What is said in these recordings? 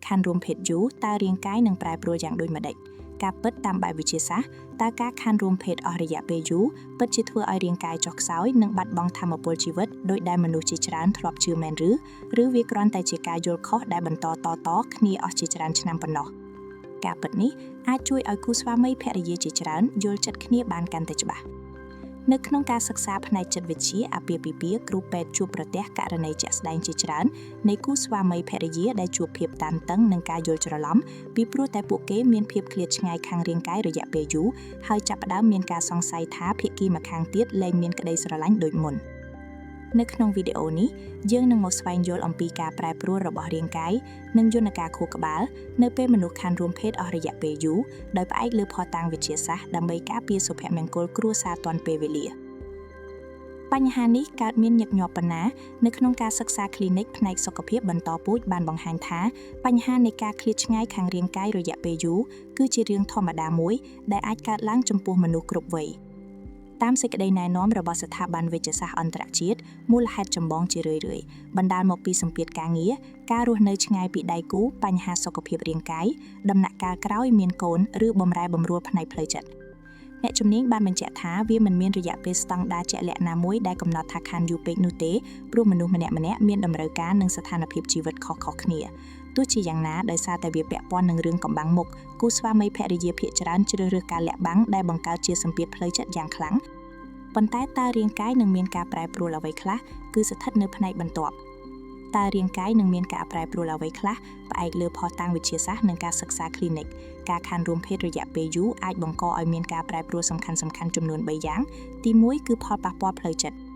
ខណ្ឌរួមភេទយូរតើរាងកាយនឹងប្រែប្រួលយ៉ាងដូចម្តេចការពិតតាមបែបវិទ្យាសាស្ត្រតើការខណ្ឌរួមភេទអស់រយៈពេលយូរពិតជាធ្វើឲ្យរាងកាយចុះខ្សោយនិងបាត់បង់ថាមពលជីវិតដោយដែលមនុស្សជាច្រើនធ្លាប់ជឿមែនឬវាគ្រាន់តែជាការយល់ខុសដែលបន្តតគ្នាអស់ជាច្រើនឆ្នាំប៉ុណ្ណោះការពិតនេះអាចជួយឲ្យគូស្វាមីភរិយាជាច្រើនយល់ចិត្តគ្នាបានកាន់តែច្បាស់នៅក្នុងការសិក្សាផ្នែកចិត្តវិទ្យាអាពាហ៍ពិពាហ៍គ្រូពេទ្យជួបប្រទះករណីជាក់ស្ដែងជាច្រើននៃគូស្វាមីភរិយាដែលជួបភាពតានតឹងនិងការយល់ច្រឡំពីព្រោះតែពួកគេមានភាពឃ្លាតឆ្ងាយខាងរាងកាយរយៈពេលយូរហើយចាប់ផ្ដើមមានការសង្ស័យថាភាគីម្ខាងទៀតលែងមានក្តីស្រឡាញ់ដូចមុននៅក្នុងវីដេអូនេះយើងនឹងមកស្វែងយល់អំពីការប្រែប្រួលរបស់រាងកាយនិងយន្តការខួរក្បាលនៅពេលមនុស្សខណ្ឌរួមភេទអស់រយៈពេលយូរដោយផ្អែកលើភស្តុតាងវិទ្យាសាស្ត្រដើម្បីការពារសុភមង្គលគ្រួសារទាន់ពេលវេលាបញ្ហានេះកើតមានញឹកញាប់ប៉ុណ្ណានៅក្នុងការសិក្សា clinic ផ្នែកសុខភាពបន្តពូជបានបង្ហាញថាបញ្ហានៃការឃ្លាតឆ្ងាយខាងរាងកាយរយៈពេលយូរគឺជារឿងធម្មតាមួយដែលអាចកើតឡើងចំពោះមនុស្សគ្រប់វ័យតាមសេចក្តីណែនាំរបស់ស្ថាប័នវិទ្យាសាស្ត្រអន្តរជាតិមូលហេតុចម្បងជារឿយៗបណ្ដាលមកពីសម្ពាធការងារការរស់នៅឆ្ងាយពីដៃគូបញ្ហាសុខភាពរាងកាយដំណាក់កាលក្រោយមានកូនឬបម្រែបម្រួលផ្នែកផ្លូវចិត្តអ្នកជំនាញបានបញ្ជាក់ថាវាមិនមានរយៈពេលស្តង់ដារជាក់លាក់ណាមួយដែលកំណត់ថាខណ្ឌយូរពេកនោះទេព្រោះមនុស្សម្នាក់ៗមានតម្រូវការនិងស្ថានភាពជីវិតខុសៗគ្នាទោះជាយ៉ាងណាដោយសារតែវាពាក់ព័ន្ធនឹងរឿងកំបាំងមុខគូស្វាមីភរិយាភាគច្រើនជ្រើសរើសការលាក់បាំងដែលបង្កើតជាសម្ពាធផ្លូវចិត្តយ៉ាងខ្លាំងប៉ុន្តែតើរាងកាយនឹងមានការប្រែប្រួលអ្វីខ្លះគឺស្ថិតនៅផ្នែកបន្ទាប់តើរាងកាយនឹងមានការប្រែប្រួលអ្វីខ្លះផ្អែកលើភស្តុតាងវិទ្យាសាស្ត្រនិងការសិក្សា clinic ការខណ្ឌរួមភេទរយៈពេលយូរអាចបង្កឲ្យមានការប្រែប្រួលសំខាន់ៗចំនួន3យ៉ាងទី1គឺផលប៉ះពាល់ផ្លូវចិត្ត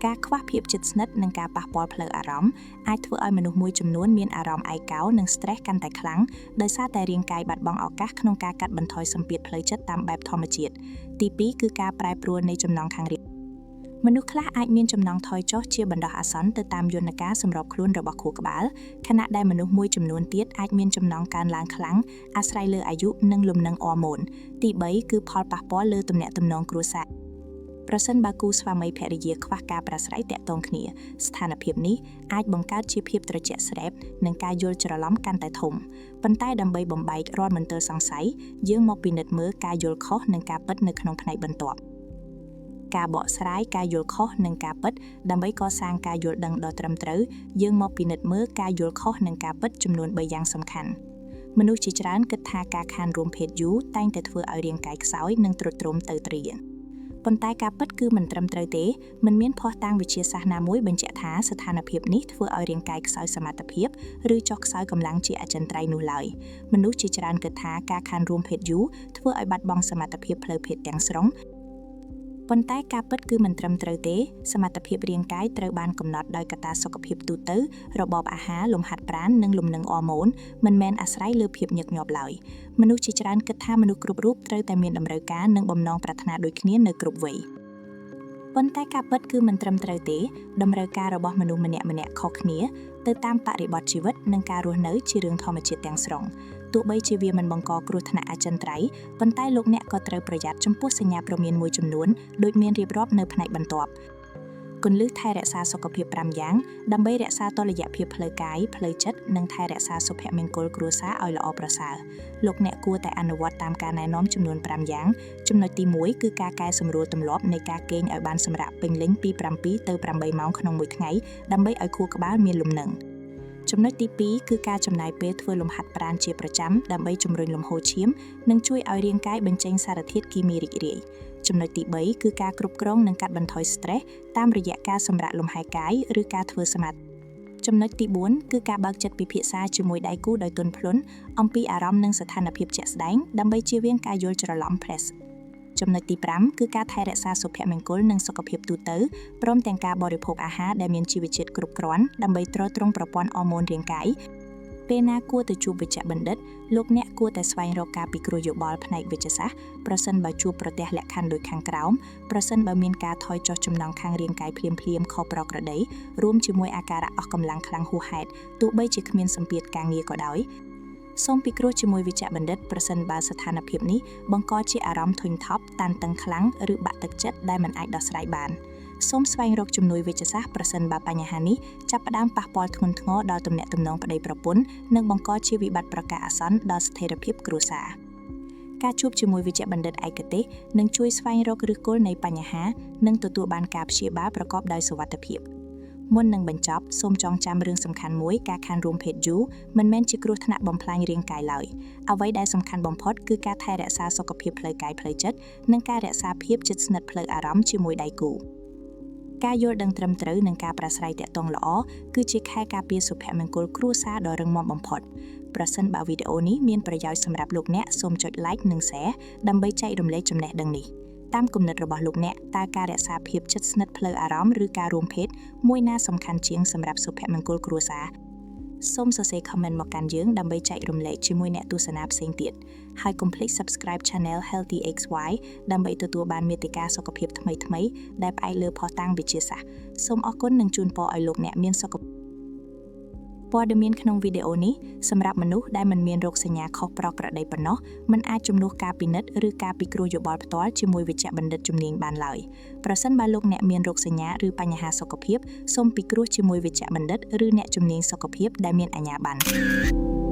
ការខ្វះភាពជិតស្និទ្ធនិងការប៉ះពាល់ផ្លូវអារម្មណ៍អាចធ្វើឲ្យមនុស្សមួយចំនួនមានអារម្មណ៍ឯកោនិង stress កាន់តែខ្លាំងដោយសារតែរាងកាយបាត់បង់ឱកាសក្នុងការកាត់បន្ថយសម្ពាធផ្លូវចិត្តតាមបែបធម្មជាតិទី2គឺការប្រែប្រួលនៃចំណងខាងរាងមនុស្សខ្លះអាចមានចំណងថយចុះជាបណ្ដោះអាសន្នទៅតាមយន្តការសម្របខ្លួនរបស់ខួរក្បាលខណៈដែលមនុស្សមួយចំនួនទៀតអាចមានចំណងកើនឡើងខ្លាំងអាស្រ័យលើអាយុនិងលំនឹងអរម៉ូនទី3គឺផលប៉ះពាល់លើទំនាក់ទំនងគ្រួសារប្រសិនបើគូស្វាមីភរិយាខ្វះការប្រាស្រ័យទាក់ទងគ្នាស្ថានភាពនេះអាចបង្កើតជាភាពត្រជាក់ស្រែបនិងការយល់ច្រឡំកាន់តែធំប៉ុន្តែដើម្បីបំបែករាល់មន្ទិលសង្ស័យយើងមកពិនិត្យមើលការយល់ខុសនិងការពិតនៅក្នុងផ្នែកបន្ទាប់ការបកស្រាយការយល់ខុសនិងការពិតដើម្បីកសាងការយល់ដឹងដ៏ត្រឹមត្រូវយើងមកពិនិត្យមើលការយល់ខុសនិងការពិតចំនួន3យ៉ាងសំខាន់មនុស្សជាច្រើនគិតថាការខណ្ឌរួមភេទយូរតែងតែធ្វើឲ្យរាងកាយខ្សោយនិងទ្រុឌទ្រោមទៅទ្រាប៉ុន្តែការពិតគឺមិនត្រឹមត្រូវទេមិនមានភស្តុតាងវិទ្យាសាស្ត្រណាមួយបញ្ជាក់ថាស្ថានភាពនេះធ្វើឲ្យរាងកាយខ្សោយសមត្ថភាពឬចុះខ្សោយកម្លាំងជាអចិន្ត្រៃយ៍នោះឡើយមនុស្សជាច្រើនគិតថាការខណ្ឌរួមភេទយូរធ្វើឲ្យបាត់បង់សមត្ថភាពផ្លូវភេទទាំងស្រុងប៉ុន្តែការពិតគឺមិនត្រឹមត្រូវទេសមត្ថភាពរាងកាយត្រូវបានកំណត់ដោយកត្តាសុខភាពទូទៅរបបអាហារលំហាត់ប្រាណនិងលំនឹងអរម៉ូនមិនមែនអាស្រ័យលើភាពញឹកញាប់ឡើយមនុស្សជាច្រើនគិតថាមនុស្សគ្រប់រូបត្រូវតែមានតម្រូវការនិងបំណងប្រាថ្នាដូចគ្នានៅគ្រប់វ័យប៉ុន្តែការពិតគឺមិនត្រឹមត្រូវទេតម្រូវការរបស់មនុស្សម្នាក់ៗខុសគ្នាទៅតាមបរិបទជីវិតនិងការរស់នៅជារឿងធម្មជាតិទាំងស្រុងទោះបីជាវាមិនបង្កគ្រោះថ្នាក់អចិន្ត្រៃយ៍ប៉ុន្តែលោកអ្នកក៏ត្រូវប្រយ័ត្នចំពោះសញ្ញាព្រមានមួយចំនួនដូចមានរៀបរាប់នៅផ្នែកបន្ទាប់គន្លឹះថែរក្សាសុខភាព5យ៉ាងដើម្បីរក្សាតុល្យភាពផ្លូវកាយផ្លូវចិត្តនិងថែរក្សាសុភមង្គលគ្រួសារឲ្យល្អប្រសើរលោកអ្នកគួរតែអនុវត្តតាមការណែនាំចំនួន5យ៉ាងចំណុចទី1គឺការកែសម្រួលទម្លាប់នៃការគេងឲ្យបានសម្រាកពេញលេញពី7ទៅ8ម៉ោងក្នុងមួយថ្ងៃដើម្បីឲ្យខួរក្បាលមានលំនឹងចំណុចទី2គឺការចំណាយពេលធ្វើលំហាត់ប្រាណជាប្រចាំដើម្បីជំរុញលំហូរឈាមនិងជួយឲ្យរាងកាយបញ្ចេញសារធាតុគីមីរីករាយចំណុចទី3គឺការគ្រប់គ្រងនិងកាត់បន្ថយ stress តាមរយៈការសម្រាកលំហែកាយឬការធ្វើសមាធិចំណុចទី4គឺការបើកចិត្តពិភាក្សាជាមួយដៃគូដោយទន់ភ្លន់អំពីអារម្មណ៍និងស្ថានភាពជាក់ស្ដែងដើម្បីជៀសវាងការយល់ច្រឡំផ្លេសចំណុចទី5គឺការថែរក្សាសុភមង្គលនិងសុខភាពទូទៅព្រមទាំងការបរិភោគអាហារដែលមានជីវជាតិគ្រប់គ្រាន់ដើម្បីទ្រទ្រង់ប្រព័ន្ធអរម៉ូនរាងកាយពេលណាគួរទៅជួបវេជ្ជបណ្ឌិតលោកអ្នកគួរតែស្វែងរកការពិគ្រោះយោបល់ផ្នែកវិទ្យាសាស្ត្រប្រសិនបើជួបប្រទះលក្ខខណ្ឌដូចខាងក្រោមប្រសិនបើមានការថយចុះចំណង់ខាងរាងកាយភ្លាមៗខុសប្រក្រតីរួមជាមួយអាការៈអស់កម្លាំងខ្លាំងហួសហេតុទោះបីជាគ្មានសម្ពាធការងារក៏ដោយសូមពិគ្រោះជាមួយវេជ្ជបណ្ឌិតប្រសិនបើស្ថានភាពនេះបង្កជាអារម្មណ៍ធុញថប់តានតឹងខ្លាំងឬបាក់ទឹកចិត្តដែលមិនអាចដោះស្រាយបាន សូមស្វែងរកជំនួយវេជ្ជសាស្ត្រប្រសិនបើបញ្ហានេះចាប់ផ្ដើមប៉ះពាល់ធ្ងន់ធ្ងរដល់ទំនាក់ទំនងប្តីប្រពន្ធនិងបង្កជាវិបត្តិប្រកាសអាសន្នដល់ស្ថិរភាពគ្រួសារការជួបជាមួយវេជ្ជបណ្ឌិតឯកទេសនឹងជួយស្វែងរកឫសគល់នៃបញ្ហានិងទទួលបានការព្យាបាលប្រកបដោយសុវត្ថិភាពមុននឹងបញ្ចប់សូមចងចាំរឿងសំខាន់មួយការខានរួមភេទយូរមិនមែនជាគ្រោះថ្នាក់បំផ្លាញរាងកាយឡើយអ្វីដែលសំខាន់បំផុតគឺការថែរក្សាសុខភាពផ្លូវកាយផ្លូវចិត្តនិងការរក្សាភាពជិតស្និទ្ធផ្លូវអារម្មណ៍ជាមួយដៃគូការយល់ដឹងត្រឹមត្រូវនិងការប្រាស្រ័យទាក់ទងល្អគឺជាខែលការពារសុភមង្គលគ្រួសារដ៏រឹងមាំបំផុតប្រសិនបើវីដេអូនេះមានប្រយោជន៍សម្រាប់លោកអ្នកសូមចុច like និង share ដើម្បីចែករំលែកចំណេះដឹងនេះតាមគំនិតរបស់លោកអ្នកតើការរក្សាភាពជិតស្និទ្ធផ្លូវអារម្មណ៍ឬការរួមភេទមួយណាសំខាន់ជាងសម្រាប់សុភមង្គលគ្រួសារសូមសរសេរ comment មកកាន់យើងដើម្បីចែករំលែកជាមួយអ្នកទស្សនាផ្សេងទៀតហើយកុំភ្លេច subscribe channel Healthy XY ដើម្បីទទួលបានមាតិកាសុខភាពថ្មីៗដែលផ្អែកលើភស្តុតាងវិទ្យាសាស្ត្រសូមអរគុណនិងជូនពរឲ្យលោកអ្នកមានសុខភាពព័ត៌មានក្នុងវីដេអូនេះសម្រាប់មនុស្សដែលមិនមានរោគសញ្ញាខុសប្រក្រតីប៉ុណ្ណោះមិនអាចជំនួសការពិនិត្យឬការពិគ្រោះយោបល់ផ្ទាល់ជាមួយវេជ្ជបណ្ឌិតជំនាញបានឡើយប្រសិនបើលោកអ្នកមានរោគសញ្ញាឬបញ្ហាសុខភាពសូមពិគ្រោះជាមួយវេជ្ជបណ្ឌិតឬអ្នកជំនាញសុខភាពដែលមានអាជ្ញាប័ណ្ណ